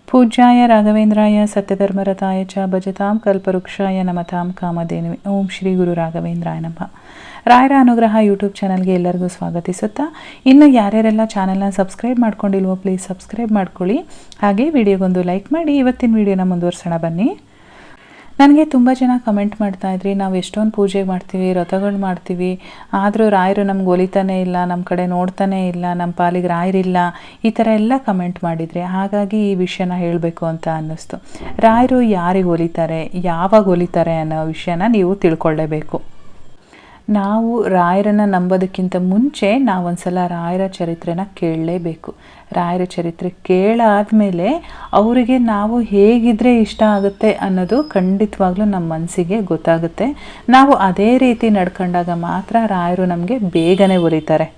ಪೂಜ್ಯಾಯ ರಾಘವೇಂದ್ರಾಯ ಸತ್ಯಧರ್ಮರತಾಯ ಚ ಭಜತಾಂ ಕಲ್ಪವೃಕ್ಷಾಯ ನಮತಾಂ ಕಾಮಧೇನುವೆ. ಓಂ ಶ್ರೀ ಗುರು ರಾಘವೇಂದ್ರಾಯ ನಮಃ. ರಾಯರ ಅನುಗ್ರಹ ಯೂಟ್ಯೂಬ್ ಚಾನಲ್ಗೆ ಎಲ್ಲರಿಗೂ ಸ್ವಾಗತಿಸುತ್ತಾ, ಇನ್ನು ಯಾರ್ಯಾರೆಲ್ಲ ಚಾನಲ್ನ ಸಬ್ಸ್ಕ್ರೈಬ್ ಮಾಡ್ಕೊಂಡಿಲ್ವೋ ಪ್ಲೀಸ್ ಸಬ್ಸ್ಕ್ರೈಬ್ ಮಾಡ್ಕೊಳ್ಳಿ. ಹಾಗೆ ವಿಡಿಯೋಗೊಂದು ಲೈಕ್ ಮಾಡಿ ಇವತ್ತಿನ ವಿಡಿಯೋನ ಮುಂದುವರ್ಸೋಣ ಬನ್ನಿ. ನನಗೆ ತುಂಬ ಜನ ಕಮೆಂಟ್ ಮಾಡ್ತಾಯಿದ್ರಿ, ನಾವು ಎಷ್ಟೊಂದು ಪೂಜೆ ಮಾಡ್ತೀವಿ, ವ್ರತಗಳು ಮಾಡ್ತೀವಿ, ಆದರೂ ರಾಯರು ನಮ್ಗೆ ಒಲಿತಾನೇ ಇಲ್ಲ, ನಮ್ಮ ಕಡೆ ನೋಡ್ತಾನೇ ಇಲ್ಲ, ನಮ್ಮ ಪಾಲಿಗೆ ರಾಯರಿಲ್ಲ, ಈ ಥರ ಎಲ್ಲ ಕಮೆಂಟ್ ಮಾಡಿದ್ರಿ. ಹಾಗಾಗಿ ಈ ವಿಷಯನ ಹೇಳಬೇಕು ಅಂತ ಅನ್ನಿಸ್ತು. ರಾಯರು ಯಾರಿಗೆ ಒಲಿತಾರೆ, ಯಾವಾಗ ಒಲಿತಾರೆ ಅನ್ನೋ ವಿಷಯನ ನೀವು ತಿಳ್ಕೊಳ್ಳೇಬೇಕು. ನಾವು ರಾಯರನ್ನು ನಂಬೋದಕ್ಕಿಂತ ಮುಂಚೆ ನಾವೊಂದ್ಸಲ ರಾಯರ ಚರಿತ್ರೆನ ಕೇಳಲೇಬೇಕು. ರಾಯರ ಚರಿತ್ರೆ ಕೇಳಾದಮೇಲೆ ಅವರಿಗೆ ನಾವು ಹೇಗಿದ್ರೆ ಇಷ್ಟ ಆಗುತ್ತೆ ಅನ್ನೋದು ಖಂಡಿತವಾಗ್ಲೂ ನಮ್ಮ ಮನಸ್ಸಿಗೆ ಗೊತ್ತಾಗುತ್ತೆ. ನಾವು ಅದೇ ರೀತಿ ನಡ್ಕೊಂಡಾಗ ಮಾತ್ರ ರಾಯರು ನಮಗೆ ಬೇಗನೆ ಒಲಿತಾರೆ.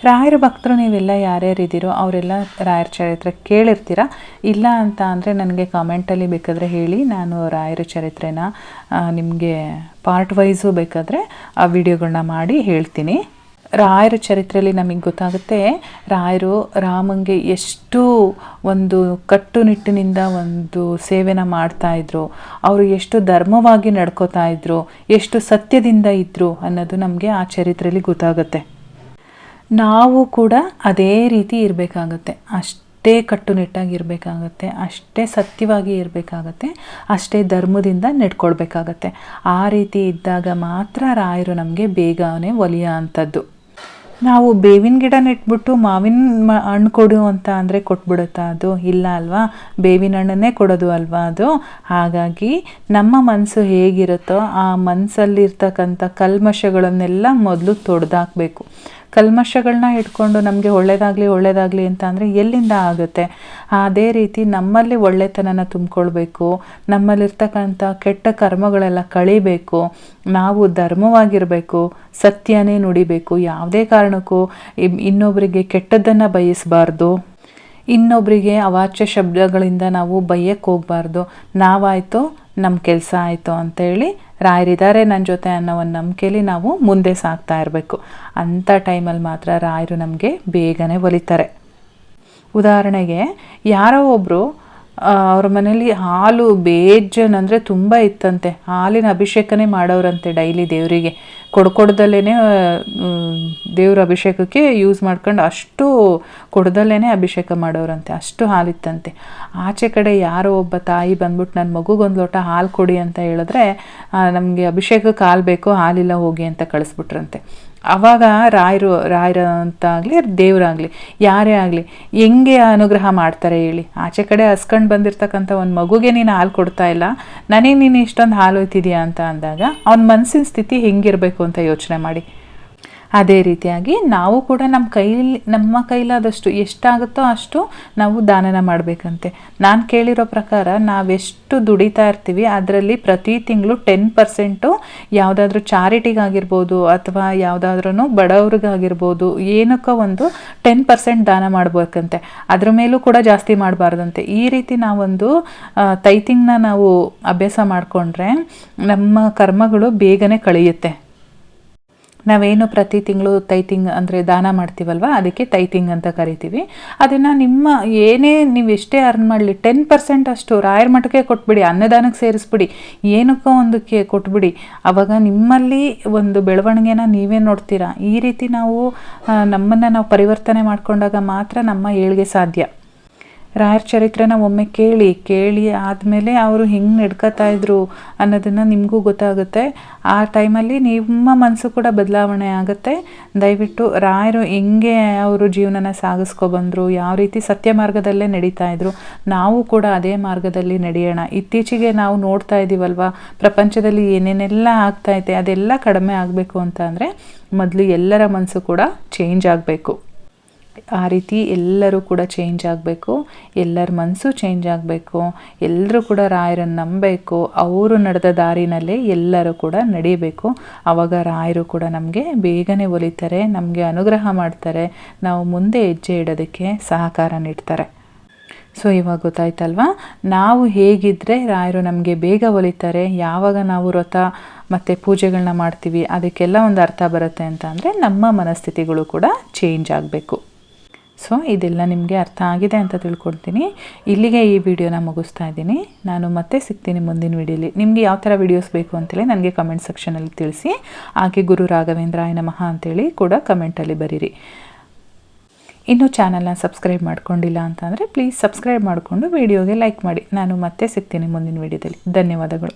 ರಾಯರ ಭಕ್ತರು ನೀವೆಲ್ಲ ಯಾರ್ಯಾರಿದ್ದೀರೋ ಅವರೆಲ್ಲ ರಾಯರ ಚರಿತ್ರೆ ಕೇಳಿರ್ತೀರ. ಇಲ್ಲ ಅಂತ ಅಂದರೆ ನನಗೆ ಕಾಮೆಂಟಲ್ಲಿ ಬೇಕಾದರೆ ಹೇಳಿ, ನಾನು ರಾಯರ ಚರಿತ್ರೆನ ನಿಮಗೆ ಪಾರ್ಟ್ ವೈಸು ಬೇಕಾದರೆ ಆ ವಿಡಿಯೋಗಳನ್ನ ಮಾಡಿ ಹೇಳ್ತೀನಿ. ರಾಯರ ಚರಿತ್ರೆಯಲ್ಲಿ ನಮಗೆ ಗೊತ್ತಾಗುತ್ತೆ ರಾಯರು ರಾಮಂಗೆ ಎಷ್ಟು ಒಂದು ಕಟ್ಟುನಿಟ್ಟಿನಿಂದ ಒಂದು ಸೇವೆನ ಮಾಡ್ತಾಯಿದ್ರು, ಅವರು ಎಷ್ಟು ಧರ್ಮವಾಗಿ ನಡ್ಕೋತಾ ಇದ್ರು, ಎಷ್ಟು ಸತ್ಯದಿಂದ ಇದ್ದರು ಅನ್ನೋದು ನಮಗೆ ಆ ಚರಿತ್ರೆಯಲ್ಲಿ ಗೊತ್ತಾಗುತ್ತೆ. ನಾವು ಕೂಡ ಅದೇ ರೀತಿ ಇರಬೇಕಾಗತ್ತೆ, ಅಷ್ಟೇ ಕಟ್ಟುನಿಟ್ಟಾಗಿ ಇರಬೇಕಾಗತ್ತೆ, ಅಷ್ಟೇ ಸತ್ಯವಾಗಿ ಇರಬೇಕಾಗತ್ತೆ, ಅಷ್ಟೇ ಧರ್ಮದಿಂದ ನಡ್ಕೊಳ್ಬೇಕಾಗತ್ತೆ. ಆ ರೀತಿ ಇದ್ದಾಗ ಮಾತ್ರ ರಾಯರು ನಮಗೆ ಬೇಗನೆ ಒಲಿಯೋ ಅಂಥದ್ದು. ನಾವು ಬೇವಿನ ಗಿಡ ನೆಟ್ಬಿಟ್ಟು ಮಾವಿನ ಹಣ್ಣು ಕೊಡು ಅಂತ ಅಂದರೆ ಕೊಟ್ಬಿಡುತ್ತಾ ಅದು? ಇಲ್ಲ ಅಲ್ವಾ, ಬೇವಿನ ಹಣ್ಣನ್ನೇ ಕೊಡೋದು ಅಲ್ವಾ ಅದು. ಹಾಗಾಗಿ ನಮ್ಮ ಮನಸ್ಸು ಹೇಗಿರುತ್ತೋ ಆ ಮನಸ್ಸಲ್ಲಿರ್ತಕ್ಕಂಥ ಕಲ್ಮಶಗಳನ್ನೆಲ್ಲ ಮೊದಲು ತೊಡೆದಾಕಬೇಕು. ಕಲ್ಮಶಗಳನ್ನ ಇಟ್ಕೊಂಡು ನಮಗೆ ಒಳ್ಳೆಯದಾಗಲಿ ಅಂತ ಅಂದರೆ ಎಲ್ಲಿಂದ ಆಗುತ್ತೆ? ಅದೇ ರೀತಿ ನಮ್ಮಲ್ಲಿ ಒಳ್ಳೆತನನ ತುಂಬಿಕೊಳ್ಬೇಕು, ನಮ್ಮಲ್ಲಿರ್ತಕ್ಕಂಥ ಕೆಟ್ಟ ಕರ್ಮಗಳೆಲ್ಲ ಕಳಿಬೇಕು, ನಾವು ಧರ್ಮವಾಗಿರಬೇಕು, ಸತ್ಯನೇ ನುಡಿಬೇಕು, ಯಾವುದೇ ಕಾರಣಕ್ಕೂ ಇನ್ನೊಬ್ಬರಿಗೆ ಕೆಟ್ಟದ್ದನ್ನು ಬಯಸಬಾರ್ದು, ಇನ್ನೊಬ್ಬರಿಗೆ ಅವಾಚ್ಯ ಶಬ್ದಗಳಿಂದ ನಾವು ಬೈಯಕ್ಕೆ ಹೋಗಬಾರ್ದು. ನಾವಾಯಿತು ನಮ್ಮ ಕೆಲಸ ಆಯಿತು ಅಂತೇಳಿ ರಾಯರಿದ್ದಾರೆ ನನ್ನ ಜೊತೆ ಅನ್ನೋ ಒಂದು ನಂಬಿಕೆಯಲ್ಲಿ ನಾವು ಮುಂದೆ ಸಾಗ್ತಾ ಇರಬೇಕು. ಅಂಥ ಟೈಮಲ್ಲಿ ಮಾತ್ರ ರಾಯರು ನಮಗೆ ಬೇಗನೆ ಒಲಿತಾರೆ. ಉದಾಹರಣೆಗೆ ಯಾರೋ ಒಬ್ಬರು ಅವ್ರ ಮನೇಲಿ ಹಾಲು ಬೇಜನಂದರೆ ತುಂಬ ಇತ್ತಂತೆ, ಹಾಲಿನ ಅಭಿಷೇಕನೇ ಮಾಡೋರಂತೆ ಡೈಲಿ ದೇವರಿಗೆ ಕೊಡದಲ್ಲೇ ದೇವ್ರ ಅಭಿಷೇಕಕ್ಕೆ ಯೂಸ್ ಮಾಡ್ಕೊಂಡು ಅಷ್ಟು ಕೊಡದಲ್ಲೇ ಅಭಿಷೇಕ ಮಾಡೋರಂತೆ, ಅಷ್ಟು ಹಾಲಿತ್ತಂತೆ. ಆಚೆ ಕಡೆ ಯಾರೋ ಒಬ್ಬ ತಾಯಿ ಬಂದ್ಬಿಟ್ಟು ನನ್ನ ಮಗುಗೊಂದು ಲೋಟ ಹಾಲು ಕೊಡಿ ಅಂತ ಹೇಳಿದ್ರೆ ನಮಗೆ ಅಭಿಷೇಕಕ್ಕೆ ಹಾಲು ಬೇಕು, ಹಾಲಿಲ್ಲ ಹೋಗಿ ಅಂತ ಕಳಿಸ್ಬಿಟ್ರಂತೆ. ಆವಾಗ ರಾಯರ ಅಂತಾಗಲಿ ದೇವರಾಗಲಿ ಯಾರೇ ಆಗಲಿ ಹೆಂಗೆ ಅನುಗ್ರಹ ಮಾಡ್ತಾರೆ ಹೇಳಿ? ಆಚೆ ಕಡೆ ಹಸ್ಕೊಂಡು ಬಂದಿರತಕ್ಕಂಥ ಒಂದು ಮಗುಗೆ ನೀನು ಹಾಲು ಕೊಡ್ತಾ ಇಲ್ಲ, ನನಗೆ ನೀನು ಇಷ್ಟೊಂದು ಹಾಲು ಹೋಯ್ತಿದೆಯಾ ಅಂತ ಅಂದಾಗ ಅವನ ಮನಸ್ಸಿನ ಸ್ಥಿತಿ ಹೆಂಗಿರಬೇಕು ಅಂತ ಯೋಚನೆ ಮಾಡಿ. ಅದೇ ರೀತಿಯಾಗಿ ನಾವು ಕೂಡ ನಮ್ಮ ಕೈಲಾದಷ್ಟು ಎಷ್ಟಾಗುತ್ತೋ ಅಷ್ಟು ನಾವು ದಾನನ ಮಾಡಬೇಕಂತೆ. ನಾನು ಕೇಳಿರೋ ಪ್ರಕಾರ ನಾವೆಷ್ಟು ದುಡಿತಾ ಇರ್ತೀವಿ ಅದರಲ್ಲಿ ಪ್ರತಿ ತಿಂಗಳು 10% ಯಾವುದಾದ್ರೂ ಚಾರಿಟಿಗಾಗಿರ್ಬೋದು ಅಥವಾ ಯಾವುದಾದ್ರೂ ಬಡವ್ರಿಗಾಗಿರ್ಬೋದು ಏನಕ್ಕೋ ಒಂದು 10% ದಾನ ಮಾಡಬೇಕಂತೆ. ಅದ್ರ ಮೇಲೂ ಕೂಡ ಜಾಸ್ತಿ ಮಾಡಬಾರ್ದಂತೆ. ಈ ರೀತಿ ನಾವೊಂದು ತೈತಿಂಗ್ನ ನಾವು ಅಭ್ಯಾಸ ಮಾಡಿಕೊಂಡ್ರೆ ನಮ್ಮ ಕರ್ಮಗಳು ಬೇಗನೆ ಕಳೆಯುತ್ತೆ. ನಾವೇನು ಪ್ರತಿ ತಿಂಗಳು ತೈತಿಂಗ್ ಅಂದರೆ ದಾನ ಮಾಡ್ತೀವಲ್ವ, ಅದಕ್ಕೆ ತೈತಿಂಗ್ ಅಂತ ಕರಿತೀವಿ. ಅದನ್ನು ನೀವು ಎಷ್ಟೇ ಅರ್ನ್ ಮಾಡಲಿ 10% ಅಷ್ಟು ರಾಯರ ಮಠಕ್ಕೆ ಕೊಟ್ಬಿಡಿ, ಅನ್ನದಾನಕ್ಕೆ ಸೇರಿಸ್ಬಿಡಿ, ಏನಕ್ಕೋ ಒಂದಕ್ಕೆ ಕೊಟ್ಬಿಡಿ. ಆವಾಗ ನಿಮ್ಮಲ್ಲಿ ಒಂದು ಬೆಳವಣಿಗೆನ ನೀವೇ ನೋಡ್ತೀರಾ. ಈ ರೀತಿ ನಮ್ಮನ್ನು ನಾವು ಪರಿವರ್ತನೆ ಮಾಡಿಕೊಂಡಾಗ ಮಾತ್ರ ನಮ್ಮ ಏಳಿಗೆ ಸಾಧ್ಯ. ರಾಯರ ಚರಿತ್ರೆನ ಒಮ್ಮೆ ಕೇಳಿ ಆದಮೇಲೆ ಅವರು ಹೆಂಗೆ ನಡ್ಕೋತಾ ಇದ್ರು ಅನ್ನೋದನ್ನು ನಿಮಗೂ ಗೊತ್ತಾಗುತ್ತೆ. ಆ ಟೈಮಲ್ಲಿ ನಿಮ್ಮ ಮನಸ್ಸು ಕೂಡ ಬದಲಾವಣೆ ಆಗುತ್ತೆ. ದಯವಿಟ್ಟು ರಾಯರು ಹೆಂಗೆ ಅವರು ಜೀವನನ ಸಾಗಿಸ್ಕೊಬಂದರು, ಯಾವ ರೀತಿ ಸತ್ಯ ಮಾರ್ಗದಲ್ಲೇ ನಡೀತಾ ಇದ್ರು, ನಾವು ಕೂಡ ಅದೇ ಮಾರ್ಗದಲ್ಲಿ ನಡೆಯೋಣ. ಇತ್ತೀಚೆಗೆ ನಾವು ನೋಡ್ತಾ ಇದ್ದೀವಲ್ವ ಪ್ರಪಂಚದಲ್ಲಿ ಏನೇನೆಲ್ಲ ಆಗ್ತಾಯಿದೆ, ಅದೆಲ್ಲ ಕಡಿಮೆ ಆಗಬೇಕು ಅಂತ ಅಂದರೆ ಮೊದಲು ಎಲ್ಲರ ಮನಸ್ಸು ಕೂಡ ಚೇಂಜ್ ಆಗಬೇಕು. ಆ ರೀತಿ ಎಲ್ಲರೂ ಕೂಡ ಚೇಂಜ್ ಆಗಬೇಕು, ಎಲ್ಲರ ಮನಸ್ಸು ಚೇಂಜ್ ಆಗಬೇಕು, ಎಲ್ಲರೂ ಕೂಡ ರಾಯರನ್ನು ನಂಬಬೇಕು, ಅವರು ನಡೆದ ದಾರಿನಲ್ಲೇ ಎಲ್ಲರೂ ಕೂಡ ನಡೀಬೇಕು. ಆವಾಗ ರಾಯರು ಕೂಡ ನಮಗೆ ಬೇಗನೆ ಒಲಿತಾರೆ, ನಮಗೆ ಅನುಗ್ರಹ ಮಾಡ್ತಾರೆ, ನಾವು ಮುಂದೆ ಹೆಜ್ಜೆ ಇಡೋದಕ್ಕೆ ಸಹಕಾರ ನೀಡ್ತಾರೆ. ಸೊ ಇವಾಗ ಗೊತ್ತಾಯ್ತಲ್ವಾ, ನಾವು ಹೇಗಿದ್ದರೆ ರಾಯರು ನಮಗೆ ಬೇಗ ಒಲಿತಾರೆ, ಯಾವಾಗ ನಾವು ವ್ರತ ಮತ್ತು ಪೂಜೆಗಳನ್ನ ಮಾಡ್ತೀವಿ ಅದಕ್ಕೆಲ್ಲ ಒಂದು ಅರ್ಥ ಬರುತ್ತೆ ಅಂತ ಅಂದರೆ ನಮ್ಮ ಮನಸ್ಥಿತಿಗಳು ಕೂಡ ಚೇಂಜ್ ಆಗಬೇಕು. ಸೊ ಇದೆಲ್ಲ ನಿಮಗೆ ಅರ್ಥ ಆಗಿದೆ ಅಂತ ತಿಳ್ಕೊಳ್ತೀನಿ. ಇಲ್ಲಿಗೆ ಈ ವಿಡಿಯೋನ ಮುಗಿಸ್ತಾ ಇದ್ದೀನಿ. ನಾನು ಮತ್ತೆ ಸಿಗ್ತೀನಿ ಮುಂದಿನ ವಿಡಿಯೋಲಿ. ನಿಮಗೆ ಯಾವ ಥರ ವಿಡಿಯೋಸ್ ಬೇಕು ಅಂತೇಳಿ ನನಗೆ ಕಮೆಂಟ್ ಸೆಕ್ಷನಲ್ಲಿ ತಿಳಿಸಿ. ಹಾಗೆ ಗುರು ರಾಘವೇಂದ್ರಾಯ ನಮಃ ಅಂತೇಳಿ ಕೂಡ ಕಮೆಂಟಲ್ಲಿ ಬರೀರಿ. ಇನ್ನೂ ಚಾನಲ್ನ ಸಬ್ಸ್ಕ್ರೈಬ್ ಮಾಡ್ಕೊಂಡಿಲ್ಲ ಅಂತಂದರೆ ಪ್ಲೀಸ್ ಸಬ್ಸ್ಕ್ರೈಬ್ ಮಾಡಿಕೊಂಡು ವಿಡಿಯೋಗೆ ಲೈಕ್ ಮಾಡಿ. ನಾನು ಮತ್ತೆ ಸಿಗ್ತೀನಿ ಮುಂದಿನ ವಿಡಿಯೋದಲ್ಲಿ. ಧನ್ಯವಾದಗಳು.